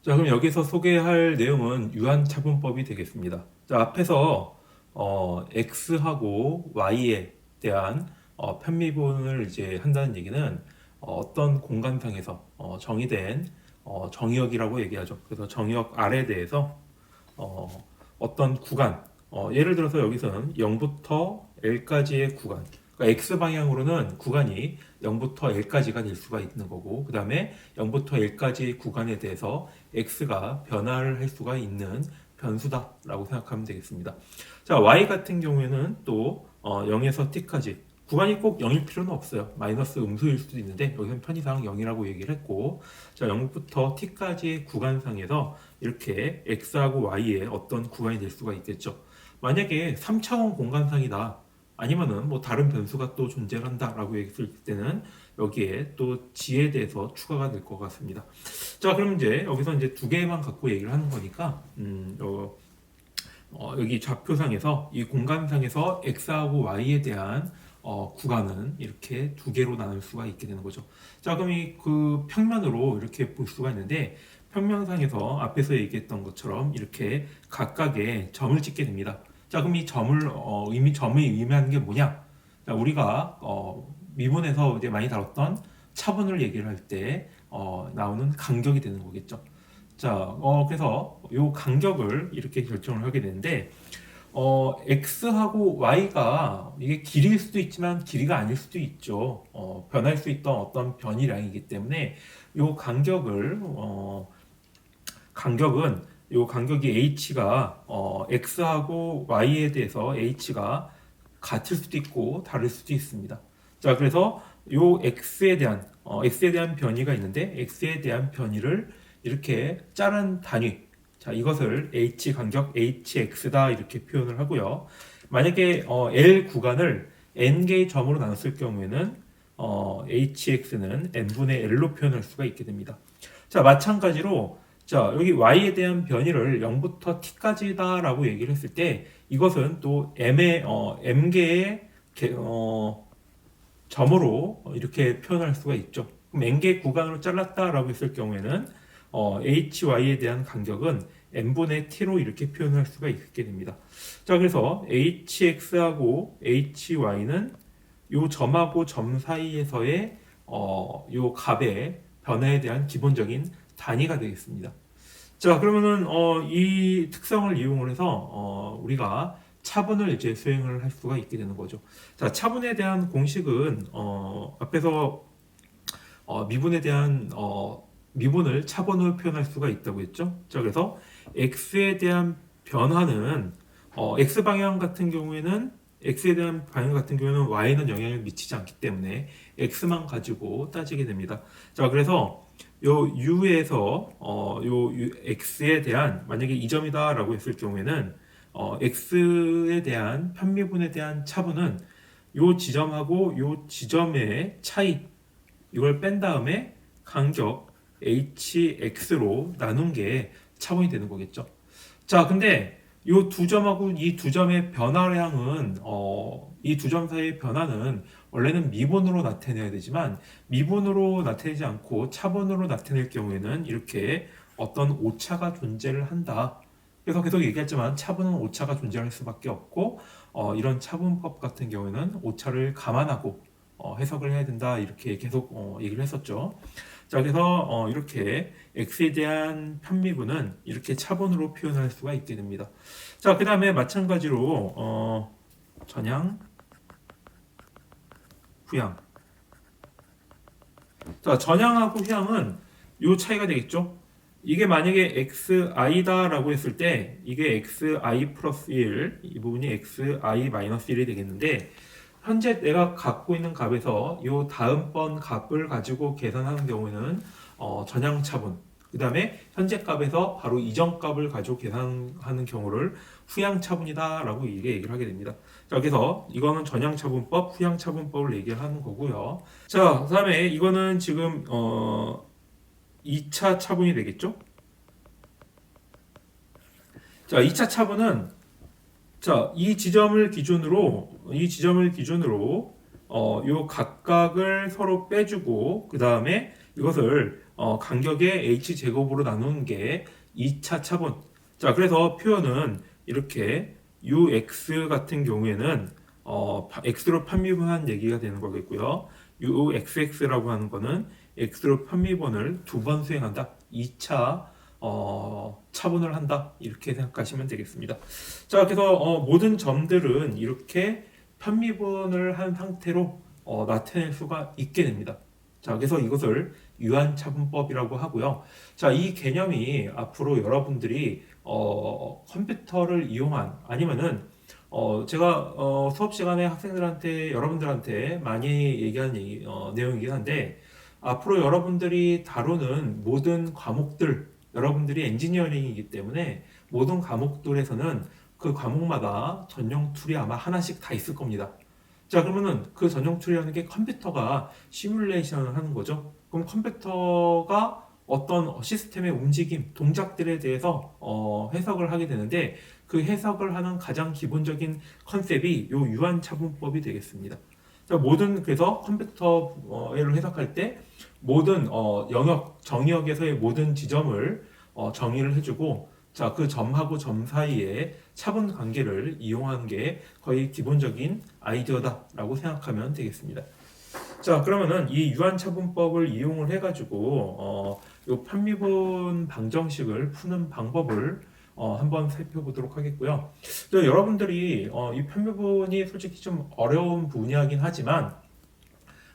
자, 그럼 여기서 소개할 내용은 유한차분법이 되겠습니다. 자, 앞에서 x하고 y에 대한 편미분을 이제 한다는 얘기는 떤 공간상에서 정의된 정의역이라고 얘기하죠. 그래서 정의역 R에 대해서 어떤 구간, 예를 들어서 여기서는 0부터 L까지의 구간, 그러니까 X 방향으로는 구간이 0부터 L까지가 될 수가 있는 거고, 그 다음에 0부터 L까지의 구간에 대해서 X가 변화를 할 수가 있는 변수다라고 생각하면 되겠습니다. 자, Y 같은 경우에는 또 0에서 T까지 구간이 꼭 0일 필요는 없어요. 마이너스 음수일 수도 있는데 여기서는 편의상 0이라고 얘기를 했고, 자, 0부터 T까지의 구간상에서 이렇게 X하고 Y의 어떤 구간이 될 수가 있겠죠. 만약에 3차원 공간상이다, 아니면은 뭐 다른 변수가 또 존재한다라고 얘기했을 때는 여기에 또 G에 대해서 추가가 될 것 같습니다. 자, 그럼 이제 여기서 이제 두 개만 갖고 얘기를 하는 거니까, 여기 좌표상에서 이 공간상에서 X하고 Y에 대한 구간은 이렇게 두 개로 나눌 수가 있게 되는 거죠. 자, 그럼 이 그 평면으로 이렇게 볼 수가 있는데, 평면상에서 앞에서 얘기했던 것처럼 이렇게 각각의 점을 찍게 됩니다. 자, 그럼 이 점을 의미하는 게 뭐냐? 자, 우리가 미분에서 이제 많이 다뤘던 차분을 얘기를 할 때 나오는 간격이 되는 거겠죠. 자, 그래서 이 간격을 이렇게 결정을 하게 되는데, x하고 y가 이게 길이일 수도 있지만 길이가 아닐 수도 있죠. 변할 수 있던 어떤 변이량이기 때문에 이 간격은 이 간격이 h가 x하고 y에 대해서 h가 같을 수도 있고 다를 수도 있습니다. 자, 그래서 요 x에 대한 변이가 있는데 x에 대한 변이를 이렇게 자른 단위, 자, 이것을 h 간격 hx다 이렇게 표현을 하고요. 만약에 L 구간을 n개의 점으로 나눴을 경우에는 hx는 n분의 L로 표현할 수가 있게 됩니다. 자, 마찬가지로 자, 여기 y에 대한 변이를 0부터 t까지다라고 얘기를 했을 때 이것은 또 m개의 점으로 이렇게 표현할 수가 있죠. 그럼 n개 구간으로 잘랐다라고 했을 경우에는 hy에 대한 간격은 n분의 t로 이렇게 표현할 수가 있게 됩니다. 자, 그래서 hx하고 hy는 요 점하고 점 사이에서의 요 값의 변화에 대한 기본적인 단위가 되겠습니다. 자, 그러면은 이 특성을 이용을 해서 우리가 차분을 이제 수행을 할 수가 있게 되는 거죠. 자, 차분에 대한 공식은 앞에서 미분에 대한 미분을 차분으로 표현할 수가 있다고 했죠. 자, 그래서 x에 대한 변화는 x 방향 같은 경우에는 y는 영향을 미치지 않기 때문에 x만 가지고 따지게 됩니다. 자, 그래서 요 u에서 x에 대한 만약에 이 점이다라고 했을 경우에는 x에 대한 편미분에 대한 차분은 요 지점하고 요 지점의 차이, 이걸 뺀 다음에 간격 hx로 나눈 게 차분이 되는 거겠죠. 자, 근데 이 두 점하고 이 두 점의 변화량은 이 두 점 사이의 변화는 원래는 미분으로 나타내야 되지만 미분으로 나타내지 않고 차분으로 나타낼 경우에는 이렇게 어떤 오차가 존재를 한다. 그래서 계속 얘기했지만 차분은 오차가 존재할 수밖에 없고 이런 차분법 같은 경우에는 오차를 감안하고 해석을 해야 된다 이렇게 계속 얘기를 했었죠. 자, 그래서 이렇게 x에 대한 편미분은 이렇게 차분으로 표현할 수가 있게 됩니다. 자, 그 다음에 마찬가지로 전향, 후향. 자, 전향하고 후향은 요 차이가 되겠죠. 이게 만약에 xi다라고 했을 때 이게 xi 플러스 1, 이 부분이 xi 마이너스 1이 되겠는데 현재 내가 갖고 있는 값에서 요 다음번 값을 가지고 계산하는 경우에는 전향차분, 그 다음에 현재 값에서 바로 이전 값을 가지고 계산하는 경우를 후향차분이다 라고 얘기를 하게 됩니다. 자, 그래서 이거는 전향차분법, 후향차분법을 얘기를 하는 거고요. 자, 그 다음에 이거는 지금 2차 차분이 되겠죠. 자, 2차 차분은 자, 이 지점을 기준으로 요 각각을 서로 빼주고 그 다음에 이것을 간격의 h 제곱으로 나누는 게 2차 차분. 자, 그래서 표현은 이렇게 ux 같은 경우에는 x로 편미분한 얘기가 되는 거겠고요. uxx라고 하는 거는 x로 편미분을 두 번 수행한다. 2차 차분을 한다. 이렇게 생각하시면 되겠습니다. 자, 그래서 모든 점들은 이렇게 편미분을 한 상태로 나타낼 수가 있게 됩니다. 자, 그래서 이것을 유한차분법이라고 하고요. 자, 이 개념이 앞으로 여러분들이 컴퓨터를 이용한 아니면은 제가 수업 시간에 학생들한테 여러분들한테 많이 얘기한 내용이긴 한데 앞으로 여러분들이 다루는 모든 과목들 여러분들이 엔지니어링이기 때문에 모든 과목들에서는 그 과목마다 전용 툴이 아마 하나씩 다 있을 겁니다. 자, 그러면은 그 전용 툴이라는 게 컴퓨터가 시뮬레이션을 하는 거죠. 그럼 컴퓨터가 어떤 시스템의 움직임, 동작들에 대해서 해석을 하게 되는데 그 해석을 하는 가장 기본적인 컨셉이 요 유한차분법이 되겠습니다. 자, 그래서 컴퓨터를 해석할 때 모든 정의역에서의 모든 지점을 정의를 해주고 자, 그 점하고 점 사이에 차분 관계를 이용하는 게 거의 기본적인 아이디어다라고 생각하면 되겠습니다. 자, 그러면은 이 유한차분법을 이용을 해가지고 요 편미분 방정식을 푸는 방법을 한번 살펴보도록 하겠고요. 여러분들이 이 편미분이 솔직히 좀 어려운 분야이긴 하지만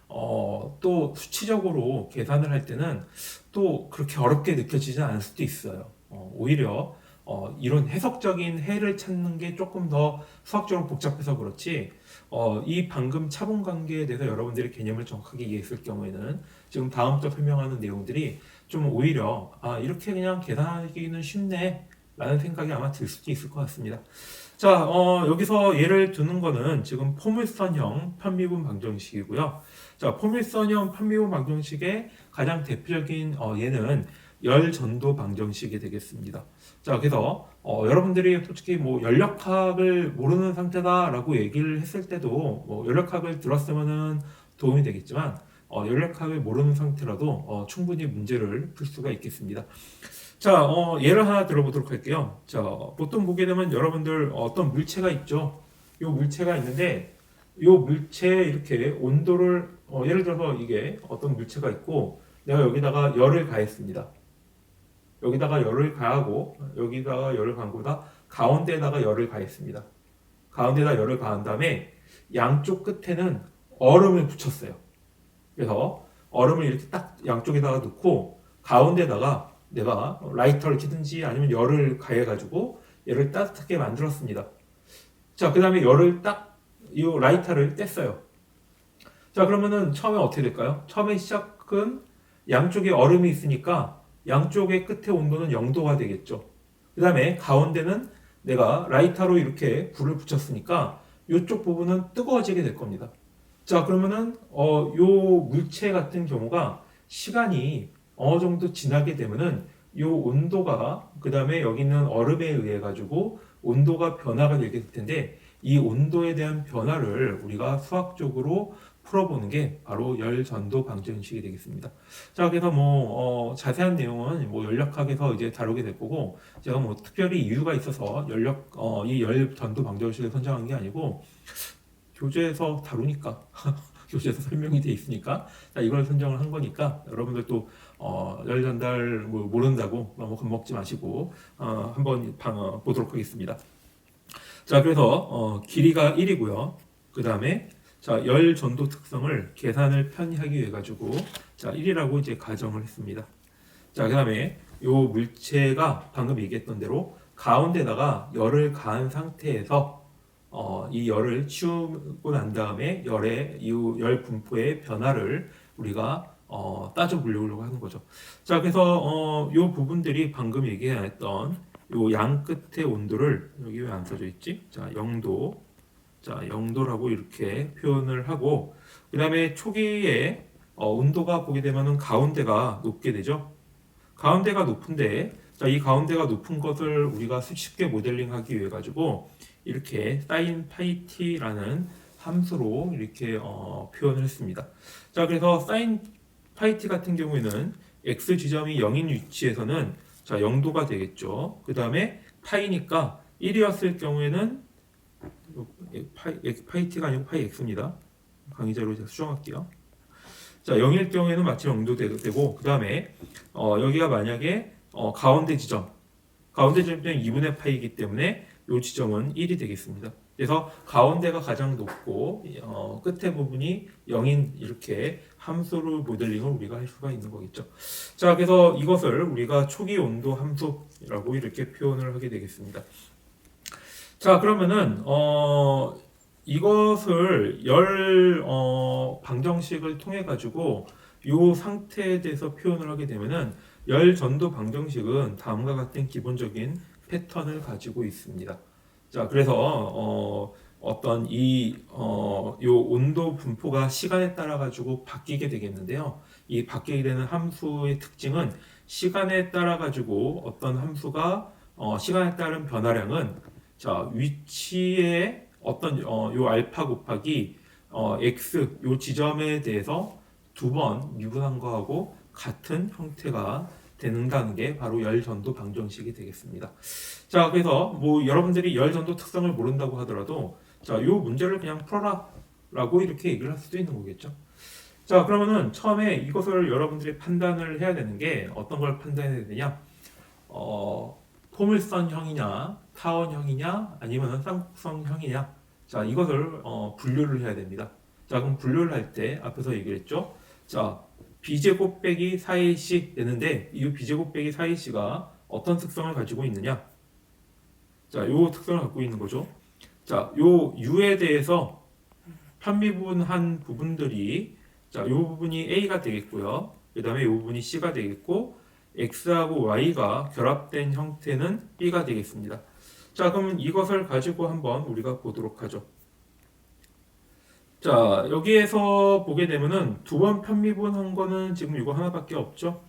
또 수치적으로 계산을 할 때는 또 그렇게 어렵게 느껴지지 않을 수도 있어요. 오히려 이런 해석적인 해를 찾는 게 조금 더 수학적으로 복잡해서 그렇지 이 방금 차분 관계에 대해서 여러분들이 개념을 정확하게 이해했을 경우에는 지금 다음부터 설명하는 내용들이 좀 오히려 이렇게 그냥 계산하기는 쉽네 라는 생각이 아마 들 수도 있을 것 같습니다. 자, 여기서 예를 드는 거는 지금 포물선형 편미분 방정식이고요. 자, 포물선형 편미분 방정식의 가장 대표적인 예는 열전도 방정식이 되겠습니다. 자, 그래서 여러분들이 솔직히 뭐 연력학을 모르는 상태다라고 얘기를 했을 때도 뭐 연력학을 들었으면은 도움이 되겠지만 연력학을 모르는 상태라도 충분히 문제를 풀 수가 있겠습니다. 자, 예를 하나 들어보도록 할게요. 자, 보통 보게 되면 여러분들 어떤 물체가 있죠. 이 물체가 있는데 이 물체에 이렇게 온도를 예를 들어서 이게 어떤 물체가 있고 내가 여기다가 열을 가했습니다. 여기다가 열을 가하고 여기다가 열을 가한 것보다 가운데에다가 열을 가했습니다. 가운데다 열을 가한 다음에 양쪽 끝에는 얼음을 붙였어요. 그래서 얼음을 이렇게 딱 양쪽에다가 넣고 가운데다가 내가 라이터를 켜든지 아니면 열을 가해가지고 얘를 따뜻하게 만들었습니다. 자, 그 다음에 열을 이 라이터를 뗐어요. 자, 그러면은 처음에 어떻게 될까요? 처음에 시작은 양쪽에 얼음이 있으니까 양쪽의 끝의 온도는 0도가 되겠죠. 그 다음에 가운데는 내가 라이터로 이렇게 불을 붙였으니까 이쪽 부분은 뜨거워지게 될 겁니다. 자, 그러면은 요 물체 같은 경우가 시간이 어느 정도 지나게 되면은 요 온도가 그 다음에 여기 있는 얼음에 의해 가지고 온도가 변화가 되게 될 텐데 이 온도에 대한 변화를 우리가 수학적으로 풀어보는 게 바로 열전도 방정식이 되겠습니다. 자, 그래서 뭐 자세한 내용은 뭐 연력학에서 이제 다루게 될 거고 제가 뭐 특별히 이유가 있어서 이 열전도 방정식을 선정한 게 아니고 교재에서 다루니까 교재에서 설명이 돼 있으니까 자, 이걸 선정을 한 거니까 여러분들 또 열 전달 뭐 모른다고 너무 겁먹지 마시고 한번 보도록 하겠습니다. 자, 그래서 길이가 1이고요. 그 다음에 자, 열 전도 특성을 계산을 편리하게 위해 가지고 자, 1이라고 이제 가정을 했습니다. 자, 그 다음에 요 물체가 방금 얘기했던 대로 가운데다가 열을 가한 상태에서 이 열을 치우고 난 다음에 이 열 분포의 변화를 우리가 따져 보려고 하는 거죠. 자, 그래서 요 부분들이 방금 얘기했던 요 양 끝의 온도를 여기 왜 안 써져 있지? 자, 0도. 자, 0도라고 이렇게 표현을 하고 그 다음에 초기에 온도가 보게 되면은 가운데가 높게 되죠. 가운데가 높은데 자, 이 가운데가 높은 것을 우리가 쉽게 모델링하기 위해 가지고 이렇게 sin 파이 t라는 함수로 이렇게 표현을 했습니다. 자, 그래서 sin 파이 t 같은 경우에는 x 지점이 0인 위치에서는 자 0도가 되겠죠. 그 다음에 파이니까 1이었을 경우에는 파이 t가 아니고 파이 x입니다. 강의자로 제가 수정할게요. 자 0일 경우에는 마치 0도 되고 그 다음에 여기가 만약에 가운데 지점이 2분의 파이이기 때문에 이 지점은 1이 되겠습니다. 그래서 가운데가 가장 높고 끝에 부분이 0인 이렇게 함수를 모델링을 우리가 할 수가 있는 거겠죠. 자, 그래서 이것을 우리가 초기 온도 함수라고 이렇게 표현을 하게 되겠습니다. 자, 그러면은 이것을 열 방정식을 통해 가지고 이 상태에 대해서 표현을 하게 되면은 열 전도 방정식은 다음과 같은 기본적인 패턴을 가지고 있습니다. 자, 그래서 어떤 요 온도 분포가 시간에 따라 가지고 바뀌게 되겠는데요. 이 바뀌게 되는 함수의 특징은 시간에 따라 가지고 어떤 함수가 시간에 따른 변화량은 자, 위치에 어떤 요 알파 곱하기 x 요 지점에 대해서 두 번 미분한 거하고 같은 형태가 된다는 게 바로 열전도 방정식이 되겠습니다. 자, 그래서 뭐 여러분들이 열전도 특성을 모른다고 하더라도 자, 요 문제를 그냥 풀어라라고 이렇게 얘기를 할 수도 있는 거겠죠. 자, 그러면은 처음에 이것을 여러분들이 판단을 해야 되는 게 어떤 걸 판단해야 되냐? 포물선형이냐, 타원형이냐, 아니면 쌍곡선형이냐? 자, 이것을 분류를 해야 됩니다. 자, 그럼 분류를 할 때 앞에서 얘기를 했죠. 자, b제곱 빼기 4ac 되는데 이 b제곱 빼기 4ac가 어떤 특성을 가지고 있느냐? 자, 요 특성을 갖고 있는 거죠. 자, 요 u에 대해서 편미분한 부분들이 자, 요 부분이 a가 되겠고요. 그 다음에 요 부분이 c가 되겠고 x하고 y가 결합된 형태는 b가 되겠습니다. 자, 그럼 이것을 가지고 한번 우리가 보도록 하죠. 자, 여기에서 보게 되면은 두 번 편미분한 거는 지금 이거 하나밖에 없죠.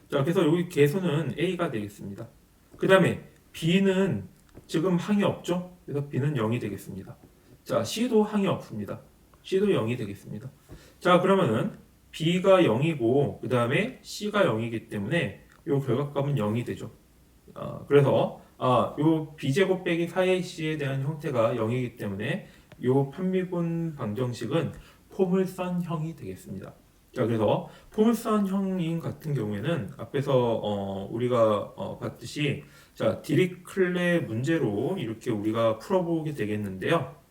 자, 그래서 여기 개수는 a가 되겠습니다. 그 다음에 b는 지금 항이 없죠. 그래서 b는 0이 되겠습니다. 자, c도 항이 없습니다. c도 0이 되겠습니다. 자, 그러면은 b가 0이고 그 다음에 c가 0이기 때문에 요 결과값은 0이 되죠. 그래서 요 b제곱 빼기 4ac에 대한 형태가 0이기 때문에 요 편미분 방정식은 포물선형이 되겠습니다. 자, 그래서 포물선형인 같은 경우에는 앞에서 우리가 봤듯이 자, 디리클레 문제로 이렇게 우리가 풀어보게 되겠는데요.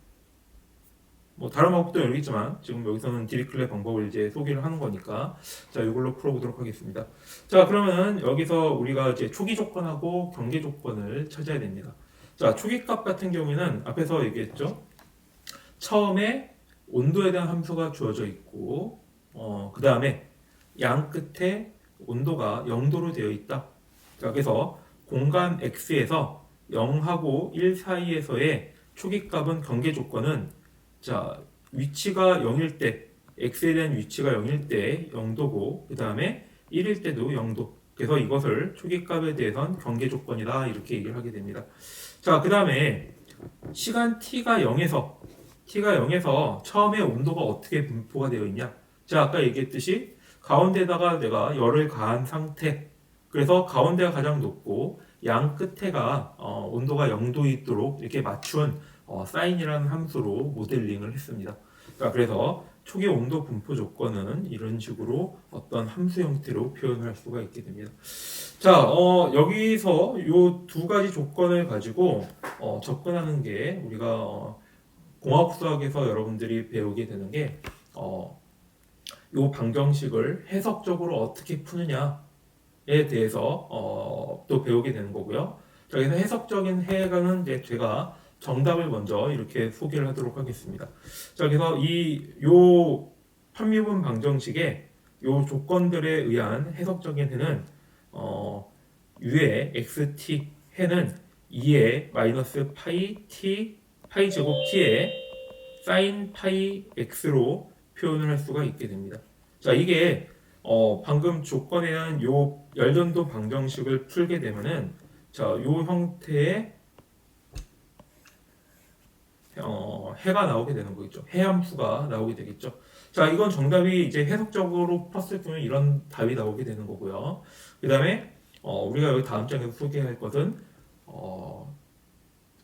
뭐 다른 방법도 여러 있지만 지금 여기서는 디리클레 방법을 이제 소개를 하는 거니까 자, 이걸로 풀어보도록 하겠습니다. 자, 그러면 여기서 우리가 이제 초기 조건하고 경계 조건을 찾아야 됩니다. 자, 초기값 같은 경우에는 앞에서 얘기했죠. 처음에 온도에 대한 함수가 주어져 있고 그 다음에 양 끝에 온도가 0도로 되어 있다. 자, 그래서 공간 x에서 0하고 1 사이에서의 초기값은 경계 조건은 자, 위치가 0일 때 x에 대한 위치가 0일 때 0도고 그 다음에 1일 때도 0도. 그래서 이것을 초기값에 대해선 경계 조건이다 이렇게 얘기를 하게 됩니다. 자, 그 다음에 시간 t가 0에서 처음에 온도가 어떻게 분포가 되어 있냐? 제가 아까 얘기했듯이 가운데다가 내가 열을 가한 상태. 그래서 가운데가 가장 높고 양 끝에가 온도가 0도 있도록 이렇게 맞춘 사인이라는 함수로 모델링을 했습니다. 자, 그래서 초기 온도 분포 조건은 이런 식으로 어떤 함수 형태로 표현할 수가 있게 됩니다. 자, 여기서 이 두 가지 조건을 가지고 접근하는 게 우리가 공학수학에서 여러분들이 배우게 되는 게 이 방정식을 해석적으로 어떻게 푸느냐에 대해서 또 배우게 되는 거고요. 자, 그래서 해석적인 해가는 이제 제가 정답을 먼저 이렇게 소개를 하도록 하겠습니다. 자, 그래서 요 편미분 방정식의 요 조건들에 의한 해석적인 해는 u의 xt 해는 2의 마이너스 파이 t 파이 제곱 t의 사인 파이 x로 표현을 할 수가 있게 됩니다. 자, 이게 방금 조건에 대한 요 열전도 방정식을 풀게 되면은 자, 요 형태의 해가 나오게 되는 거겠죠. 해함수가 나오게 되겠죠. 자, 이건 정답이 이제 해석적으로 풀었을 경우에 이런 답이 나오게 되는 거고요. 그 다음에 우리가 여기 다음 장에서 소개할 것은 어,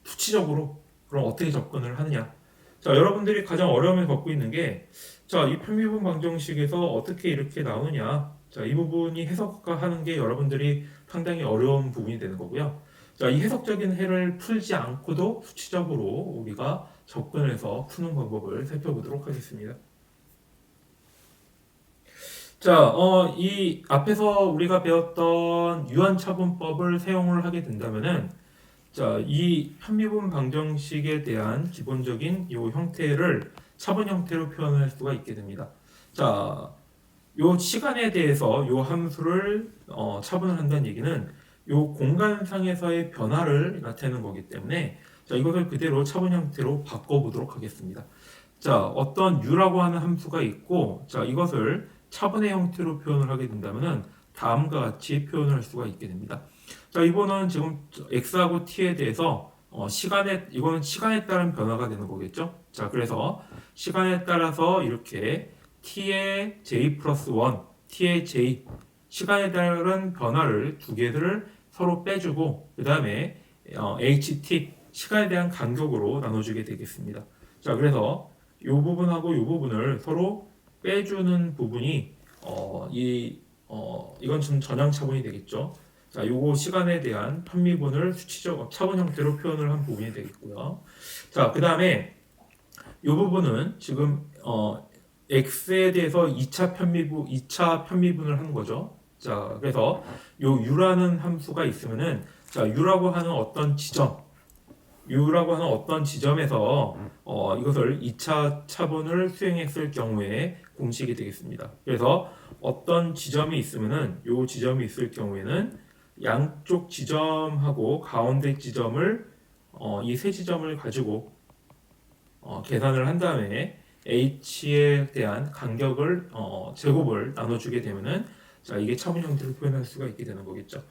수치적으로 그럼 어떻게 접근을 하느냐. 자, 여러분들이 가장 어려움을 겪고 있는 게, 자, 이 편미분 방정식에서 어떻게 이렇게 나오냐. 자, 이 부분이 해석하는 게 여러분들이 상당히 어려운 부분이 되는 거고요. 자, 이 해석적인 해를 풀지 않고도 수치적으로 우리가 접근을 해서 푸는 방법을 살펴보도록 하겠습니다. 자, 이 앞에서 우리가 배웠던 유한차분법을 사용을 하게 된다면은, 자, 이 편미분 방정식에 대한 기본적인 이 형태를 차분 형태로 표현할 수가 있게 됩니다. 자, 요 시간에 대해서 요 함수를 차분을 한다는 얘기는 요 공간상에서의 변화를 나타내는 거기 때문에 자, 이것을 그대로 차분 형태로 바꿔보도록 하겠습니다. 자, 어떤 u라고 하는 함수가 있고 자, 이것을 차분의 형태로 표현을 하게 된다면은 다음과 같이 표현을 할 수가 있게 됩니다. 자, 이번은 지금 x하고 t에 대해서 이거는 시간에 따른 변화가 되는 거겠죠? 자, 그래서 시간에 따라서 이렇게 t의 j 플러스 1, t의 j, 시간에 따른 변화를 두 개를 서로 빼주고, 그 다음에 ht, 시간에 대한 간격으로 나눠주게 되겠습니다. 자, 그래서 이 부분하고 이 부분을 서로 빼주는 부분이, 이건 좀 전향차분이 되겠죠. 자, 요거 시간에 대한 편미분을 수치적 차분 형태로 표현을 한 부분이 되겠고요. 자, 그 다음에 이 부분은 지금 x에 대해서 2차 편미분을 하는 거죠. 자, 그래서 요 u라는 함수가 있으면은 자, u라고 하는 어떤 지점에서 이것을 2차 차분을 수행했을 경우에 공식이 되겠습니다. 그래서 어떤 지점이 있으면은 요 지점이 있을 경우에는 양쪽 지점하고 가운데 지점을 이 세 지점을 가지고 계산을 한 다음에 h에 대한 간격을 제곱을 나눠주게 되면은 자, 이게 차분 형태로 표현할 수가 있게 되는 거겠죠.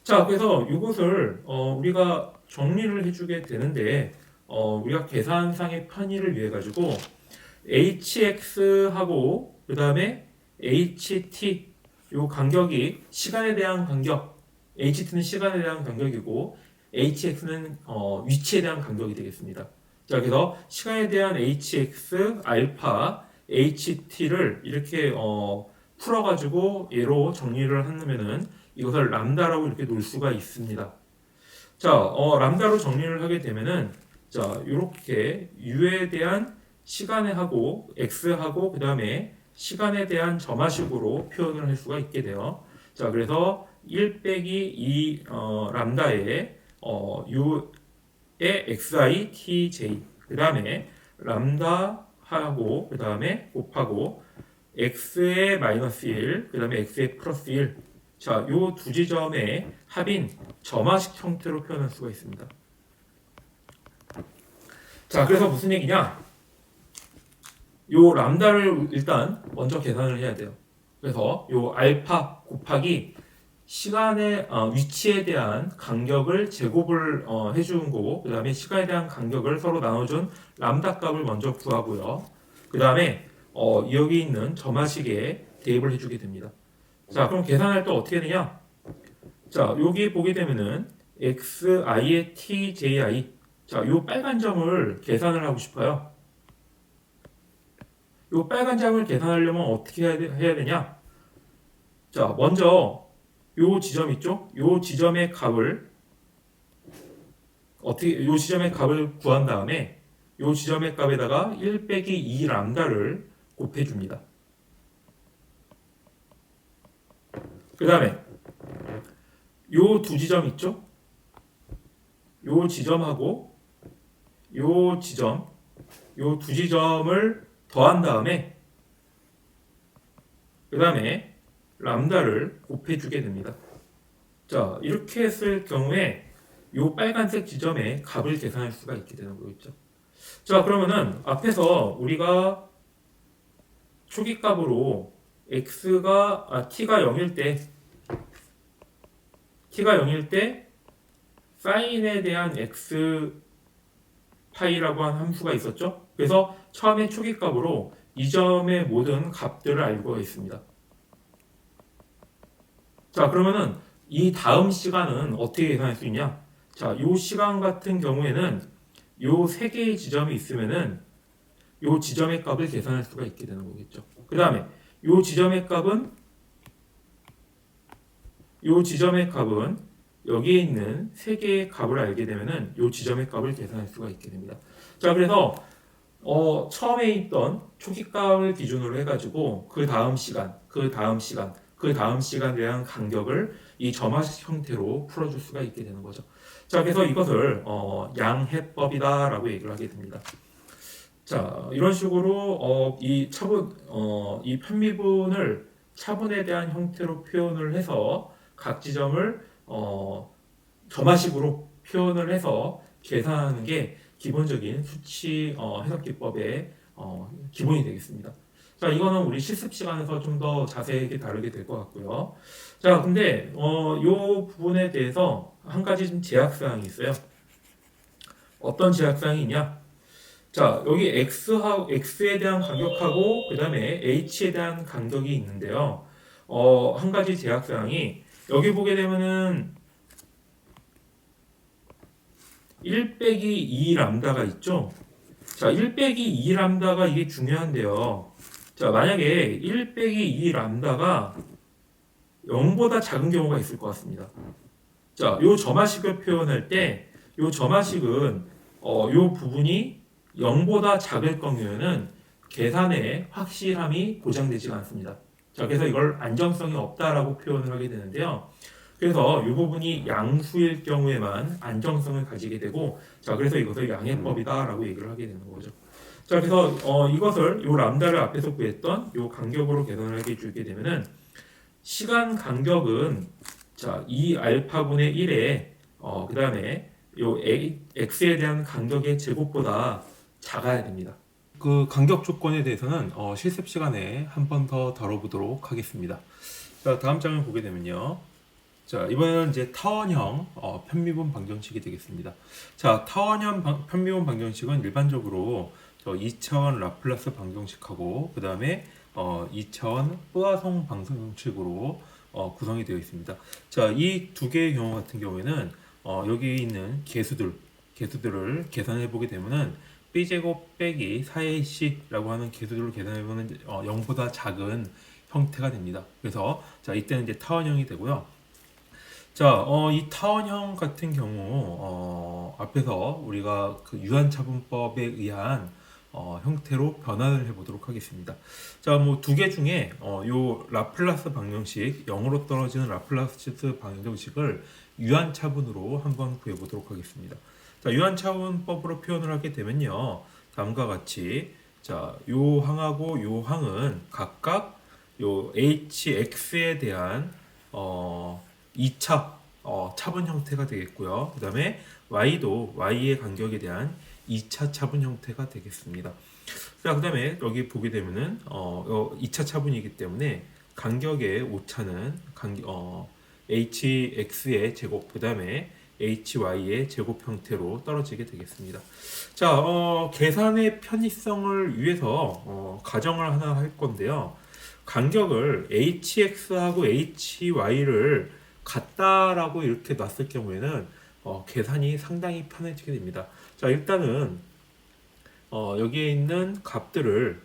자, 그래서 이것을 우리가 정리를 해주게 되는데 우리가 계산상의 편의를 위해 가지고 hx하고 그 다음에 ht 요 간격이 시간에 대한 간격, ht는 시간에 대한 간격이고 hx는 위치에 대한 간격이 되겠습니다. 자, 그래서 시간에 대한 hx, 알파, ht를 이렇게 풀어가지고 얘로 정리를 하면은 이것을 람다라고 이렇게 놓을 수가 있습니다. 자, 람다로 정리를 하게 되면은 자, 이렇게 u에 대한 시간에 하고 x하고 그 다음에 시간에 대한 점화식으로 표현을 할 수가 있게 돼요. 자, 그래서 1 빼기 2 람다에 u의 xi tj 그 다음에 람다하고 그 다음에 곱하고 x의 마이너스 1, 그 다음에 x의 플러스 1. 자, 요 두 지점의 합인 점화식 형태로 표현할 수가 있습니다. 자, 그래서 무슨 얘기냐? 요 람다를 일단 먼저 계산을 해야 돼요. 그래서 요 알파 곱하기 시간의 위치에 대한 간격을 제곱을 해주는 거고, 그 다음에 시간에 대한 간격을 서로 나눠준 람다 값을 먼저 구하고요. 그 다음에 여기 있는 점화식에 대입을 해주게 됩니다. 자, 그럼 계산할 때 어떻게 되냐? 자, 여기 보게 되면은 xi의 tji. 자, 요 빨간 점을 계산을 하고 싶어요. 요 빨간 점을 계산하려면 어떻게 해야 되냐? 자, 먼저 요 지점 있죠? 요 지점의 값을 구한 다음에 요 지점의 값에다가 1 빼기 2 람다를 곱해줍니다. 그 다음에 요 두 지점 있죠? 요 지점하고 요 지점, 요 두 지점을 더한 다음에 그 다음에 람다를 곱해주게 됩니다. 자, 이렇게 했을 경우에 요 빨간색 지점의 값을 계산할 수가 있게 되는 거겠죠. 자, 그러면은 앞에서 우리가 초기값으로 t가 0일 때 사인에 대한 x 파이라고 하는 함수가 있었죠. 그래서 처음에 초기값으로 이 점의 모든 값들을 알고 있습니다. 자, 그러면은 이 다음 시간은 어떻게 계산할 수 있냐? 자, 이 시간 같은 경우에는 요 세 개의 지점이 있으면은 요 지점의 값을 계산할 수가 있게 되는 거겠죠. 그 다음에 요 지점의 값은 요 지점의 값은 여기에 있는 세 개의 값을 알게 되면은 요 지점의 값을 계산할 수가 있게 됩니다. 자, 그래서 처음에 있던 초기값을 기준으로 해가지고 그 다음 시간, 그 다음 시간, 그 다음 시간에 대한 간격을 이 점화식 형태로 풀어줄 수가 있게 되는 거죠. 자, 그래서 이것을 양해법이다라고 얘기를 하게 됩니다. 자, 이런 식으로 이 편미분을 차분에 대한 형태로 표현을 해서 각 지점을 점화식으로 표현을 해서 계산하는 게 기본적인 수치 해석 기법의 기본이 되겠습니다. 자, 이거는 우리 실습 시간에서 좀 더 자세하게 다루게 될 것 같고요. 자, 근데 이 부분에 대해서 한 가지 좀 제약 사항이 있어요. 어떤 제약 사항이 있냐? 자, 여기 x에 대한 간격하고 그 다음에 h에 대한 간격이 있는데요. 한 가지 제약 사항이 여기 보게 되면은 1 빼기 2 람다가 있죠. 자, 1 빼기 2 람다가 이게 중요한데요. 자, 만약에 1 빼기 2 람다가 0보다 작은 경우가 있을 것 같습니다. 자, 요 점화식을 표현할 때, 요 점화식은, 요 부분이 0보다 작을 경우에는 계산의 확실함이 보장되지 않습니다. 자, 그래서 이걸 안정성이 없다라고 표현을 하게 되는데요. 그래서 이 부분이 양수일 경우에만 안정성을 가지게 되고, 자, 그래서 이것을 양해법이다라고 얘기를 하게 되는 거죠. 자, 그래서 이것을 요 람다를 앞에서 구했던 요 간격으로 계산을 하게 주게 되면은 시간 간격은 자, 2 알파분의 1에 그다음에 요 x에 대한 간격의 제곱보다 작아야 됩니다. 그 간격 조건에 대해서는 실습 시간에 한 번 더 다뤄보도록 하겠습니다. 자, 다음 장을 보게 되면요. 자, 이번에는 이제 타원형 편미분 방정식이 되겠습니다. 자, 타원형 편미분 방정식은 일반적으로 2차원 라플라스 방정식하고 그 다음에 2차원 뿌아송 방정식으로 구성이 되어 있습니다. 자, 이 두 개의 경우 같은 경우에는 여기 있는 개수들을 계산해 보게 되면은 b제곱 빼기 4ac라고 하는 개수들을 계산해 보면 0보다 작은 형태가 됩니다. 그래서 자, 이때는 이제 타원형이 되고요. 자, 이 타원형 같은 경우 앞에서 우리가 그 유한차분법에 의한 형태로 변환을 해보도록 하겠습니다. 자, 뭐 두 개 중에 요 라플라스 방정식, 0으로 떨어지는 라플라스 방정식을 유한차분으로 한번 구해보도록 하겠습니다. 자, 유한차분법으로 표현을 하게 되면요, 다음과 같이 자, 요 항하고 요 항은 각각 요 hx에 대한 2차 차분 형태가 되겠고요. 그 다음에 y도 y의 간격에 대한 2차 차분 형태가 되겠습니다. 자, 그 다음에 여기 보게 되면은 2차 차분이기 때문에 간격의 오차는 hx의 제곱, 그 다음에 hy의 제곱 형태로 떨어지게 되겠습니다. 자, 계산의 편의성을 위해서 가정을 하나 할 건데요. 간격을 hx하고 hy를 같다라고 이렇게 놨을 경우에는 계산이 상당히 편해지게 됩니다. 자, 일단은 여기에 있는 값들을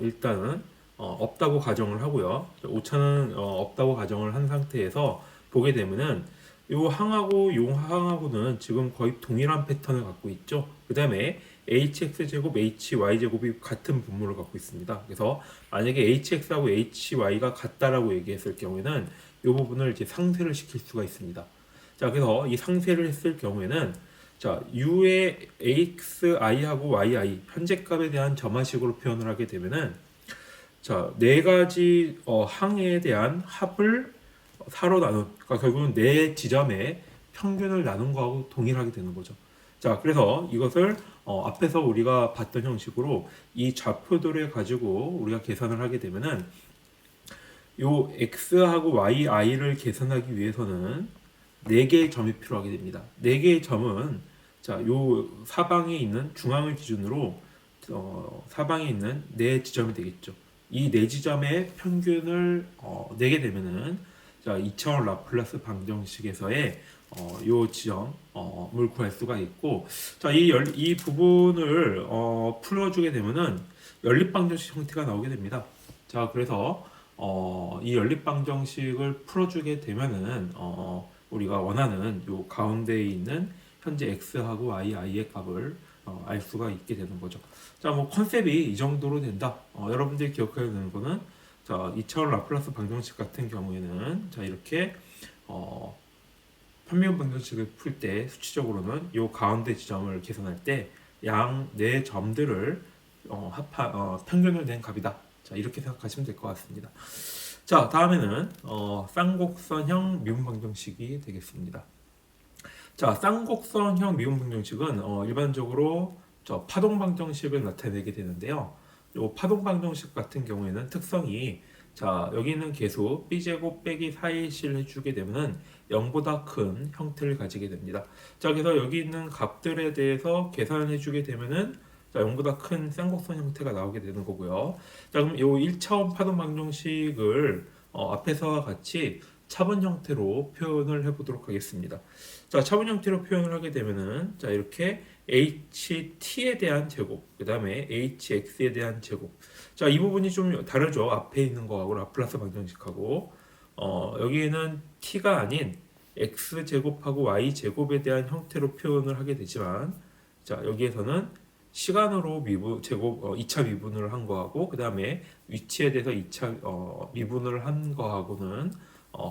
일단은 없다고 가정을 하고요. 오차는 없다고 가정을 한 상태에서 보게 되면은 요 항하고 요 항하고는 지금 거의 동일한 패턴을 갖고 있죠. 그 다음에 hx제곱, hy제곱이 같은 분모를 갖고 있습니다. 그래서 만약에 hx하고 hy가 같다라고 얘기했을 경우에는 이 부분을 이제 상쇄를 시킬 수가 있습니다. 자, 그래서 이 상쇄를 했을 경우에는 자, u의 axi하고 yi 현재 값에 대한 점화식으로 표현을 하게 되면은 자, 네 가지 항에 대한 합을 4로 나눈, 그러니까 결국은 네 지점의 평균을 나눈 거하고 동일하게 되는 거죠. 자, 그래서 이것을 앞에서 우리가 봤던 형식으로 이 좌표들을 가지고 우리가 계산을 하게 되면은 요 x하고 yi를 계산하기 위해서는 4개의 점이 필요하게 됩니다. 4개의 점은 자, 요 사방에 있는 중앙을 기준으로 사방에 있는 네 지점이 되겠죠. 이 네 지점의 평균을 내게 되면은 자, 2차원 라플라스 방정식에서의 요 지점을 구할 수가 있고, 자, 이 부분을 풀어주게 되면은 연립방정식 형태가 나오게 됩니다. 자, 그래서 이 연립방정식을 풀어주게 되면은 우리가 원하는 요 가운데에 있는 현재 x하고 y의 값을 알 수가 있게 되는 거죠. 자, 뭐 컨셉이 이 정도로 된다. 여러분들이 기억해야 되는 거는 자, 2차원 라플라스 방정식 같은 경우에는 자, 이렇게 편미분 방정식을 풀 때 수치적으로는 요 가운데 지점을 계산할 때 양 네 점들을 평균을 낸 값이다. 자, 이렇게 생각하시면 될 것 같습니다. 자, 다음에는 쌍곡선형 미분 방정식이 되겠습니다. 자, 쌍곡선형 미분 방정식은 일반적으로 파동 방정식을 나타내게 되는데요. 요 파동 방정식 같은 경우에는 특성이 자, 여기 있는 계수 b제곱 빼기 4ac를 해주게 되면은 0보다 큰 형태를 가지게 됩니다. 자, 그래서 여기 있는 값들에 대해서 계산해 주게 되면은 자, 0보다 큰 쌍곡선 형태가 나오게 되는 거고요. 자, 그럼 요 1차원 파동 방정식을 앞에서와 같이 차분 형태로 표현을 해보도록 하겠습니다. 자, 차분 형태로 표현을 하게 되면은 자, 이렇게 ht에 대한 제곱, 그 다음에 hx에 대한 제곱. 자, 이 부분이 좀 다르죠. 앞에 있는 거하고 라플라스 방정식하고 여기에는 t가 아닌 x 제곱하고 y 제곱에 대한 형태로 표현을 하게 되지만 자, 여기에서는 시간으로 제곱 2차 미분을 한 거하고 그 다음에 위치에 대해서 2차 미분을 한 거하고는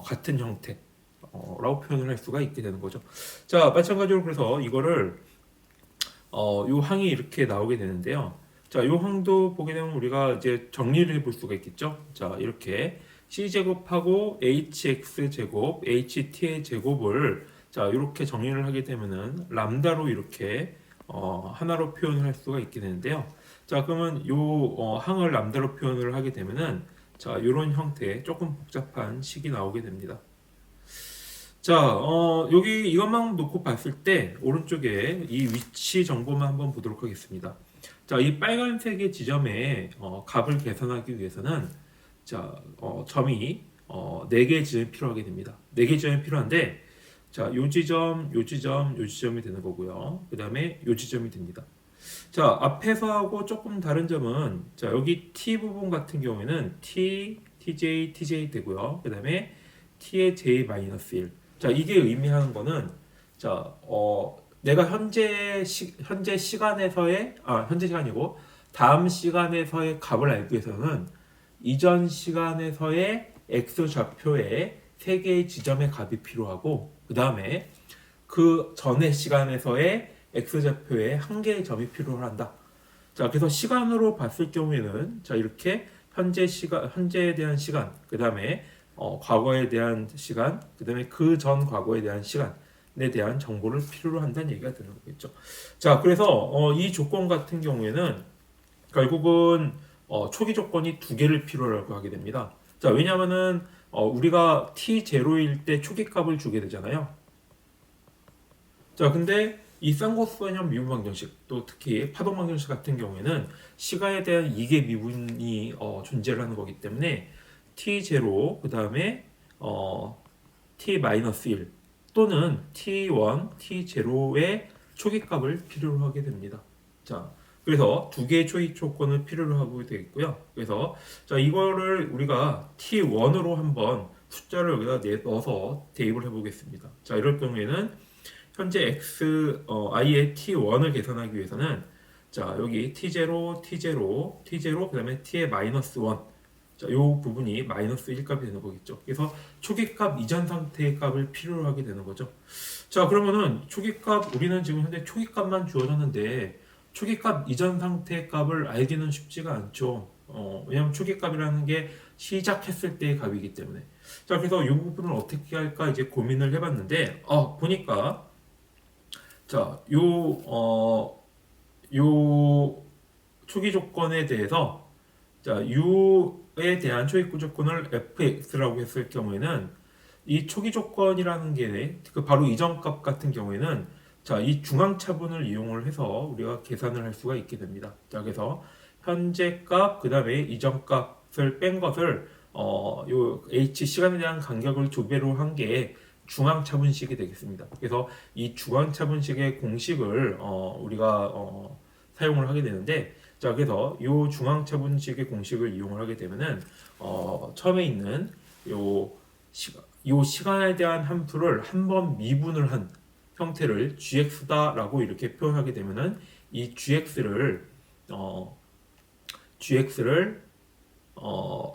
같은 형태라고 표현을 할 수가 있게 되는 거죠. 자, 마찬가지로 그래서 이거를 요 항이 이렇게 나오게 되는데요. 자, 요 항도 보게 되면 우리가 이제 정리를 해볼 수가 있겠죠. 자, 이렇게 c제곱하고 hx제곱, ht의 제곱을 자, 이렇게 정리를 하게 되면은 람다로 이렇게 하나로 표현을 할 수가 있게 되는데요. 자, 그러면 요 항을 람다로 표현을 하게 되면은 자, 이런 형태의 조금 복잡한 식이 나오게 됩니다. 자, 여기 이것만 놓고 봤을 때 오른쪽에 이 위치 정보만 한번 보도록 하겠습니다. 자, 이 빨간색의 지점에 값을 계산하기 위해서는 자, 점이 4개의 지점이 필요하게 됩니다. 4개의 지점이 필요한데 자, 요 지점, 요 지점, 요 지점이 되는 거고요. 그 다음에 요 지점이 됩니다. 자, 앞에서 하고 조금 다른 점은 자, 여기 t 부분 같은 경우에는 t, tj, tj 되고요. 그 다음에 t의 j-1. 자, 이게 의미하는 거는 자, 내가 현재 시간에서의 현재 시간이고 다음 시간에서의 값을 알기 위해서는 이전 시간에서의 x 좌표에 3개의 지점의 값이 필요하고 그 다음에 그 전의 시간에서의 x 좌표에 1개의 점이 필요한다. 자, 그래서 시간으로 봤을 경우에는 자, 이렇게 현재에 대한 시간, 그 다음에 과거에 대한 시간, 그 다음에 그 전 과거에 대한 시간에 대한 정보를 필요로 한다는 얘기가 되는 거겠죠. 자, 그래서 이 조건 같은 경우에는 결국은 초기 조건이 2개를 필요로 하게 됩니다. 자, 왜냐하면은 우리가 t0일 때 초기 값을 주게 되잖아요. 자, 근데 이 쌍곡선형 미분 방정식, 또 특히 파동 방정식 같은 경우에는 시간에 대한 이계 미분이 존재를 하는 거기 때문에 t0 그 다음에 t-1 또는 t1, t0의 초기값을 필요로 하게 됩니다. 자, 그래서 2개의 초기 조건을 필요로 하고 되겠고요. 그래서 자, 이거를 우리가 t1으로 한번 숫자를 여기다 넣어서 대입을 해보겠습니다. 자, 이럴 경우에는 현재 i의 t1을 계산하기 위해서는 자, 여기 t0, t0, t0, 그 다음에 t의 마이너스 1. 자, 요 부분이 마이너스 1 값이 되는 거겠죠. 그래서 초기값 이전 상태의 값을 필요로 하게 되는 거죠. 자, 그러면은 초기값, 우리는 지금 현재 초기값만 주어졌는데 초기값 이전 상태의 값을 알기는 쉽지가 않죠. 왜냐하면 초기값이라는 게 시작했을 때의 값이기 때문에. 자, 그래서 이 부분을 어떻게 할까 이제 고민을 해봤는데, 보니까 자, 요 초기 조건에 대해서 자, u에 대한 초기 조건을 fx라고 했을 경우에는 이 초기 조건이라는 게 그 바로 이전 값 같은 경우에는 자, 이 중앙차분을 이용을 해서 우리가 계산을 할 수가 있게 됩니다. 자, 그래서 현재 값, 그 다음에 이전 값을 뺀 것을 요 h 시간에 대한 간격을 두 배로 한 게 중앙차분식이 되겠습니다. 그래서 이 중앙차분식의 공식을 우리가 사용을 하게 되는데, 자, 그래서 요 중앙차분식의 공식을 이용을 하게 되면은 처음에 있는 요 요 시간에 대한 함수를 한 번 미분을 한 형태를 gx다라고 이렇게 표현하게 되면은 이 gx를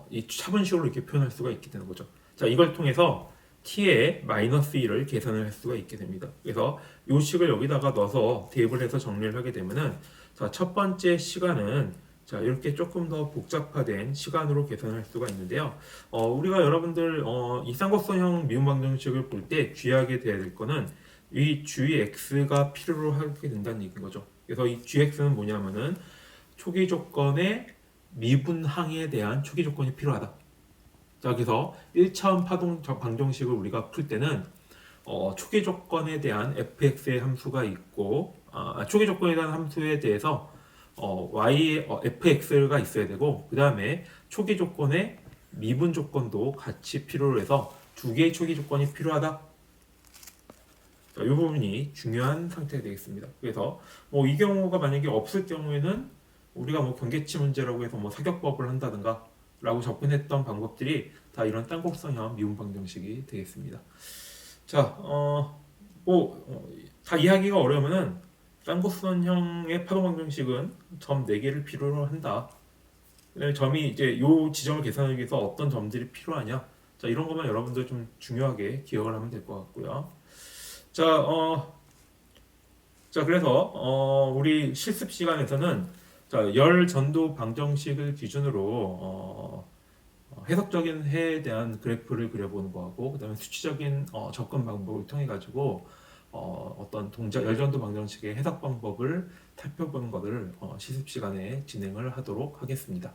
이 차분식으로 이렇게 표현할 수가 있게 되는 거죠. 자, 이걸 통해서 t의 마이너스 1을 계산을 할 수가 있게 됩니다. 그래서 이 식을 여기다가 넣어서 대입을 해서 정리를 하게 되면은, 자, 첫 번째 시간은 자, 이렇게 조금 더 복잡화된 시간으로 계산할 수가 있는데요. 우리가 여러분들 이 쌍곡선형 미분 방정식을 볼 때 주의하게 돼야 될 거는 이 gx가 필요로 하게 된다는 얘기인 거죠. 그래서 이 gx는 뭐냐면은 초기 조건의 미분항에 대한 초기 조건이 필요하다. 자, 그래서 1차원 파동 방정식을 우리가 풀 때는 초기 조건에 대한 fx의 함수가 있고, 초기 조건에 대한 함수에 대해서 y의 fx가 있어야 되고, 그 다음에 초기 조건의 미분 조건도 같이 필요로 해서 두 개의 초기 조건이 필요하다. 이 부분이 중요한 상태가 되겠습니다. 그래서 이 경우가 만약에 없을 경우에는 우리가 경계치 문제라고 해서 사격법을 한다든가 라고 접근했던 방법들이 다 이런 딴곡선형 미분 방정식이 되겠습니다. 자, 다 이해하기가 어려우면은 딴곡선형의 파동 방정식은 점 4개를 필요로 한다. 점이 이제 요 지점을 계산하기 위해서 어떤 점들이 필요하냐. 자, 이런 것만 여러분들 좀 중요하게 기억을 하면 될 것 같고요. 자, 그래서 우리 실습 시간에서는 자, 열 전도 방정식을 기준으로 해석적인 해에 대한 그래프를 그려보는 거하고, 그다음에 수치적인 접근 방법을 통해 가지고 어떤 동작 열전도 방정식의 해석 방법을 살펴보는 것을 실습 시간에 진행을 하도록 하겠습니다.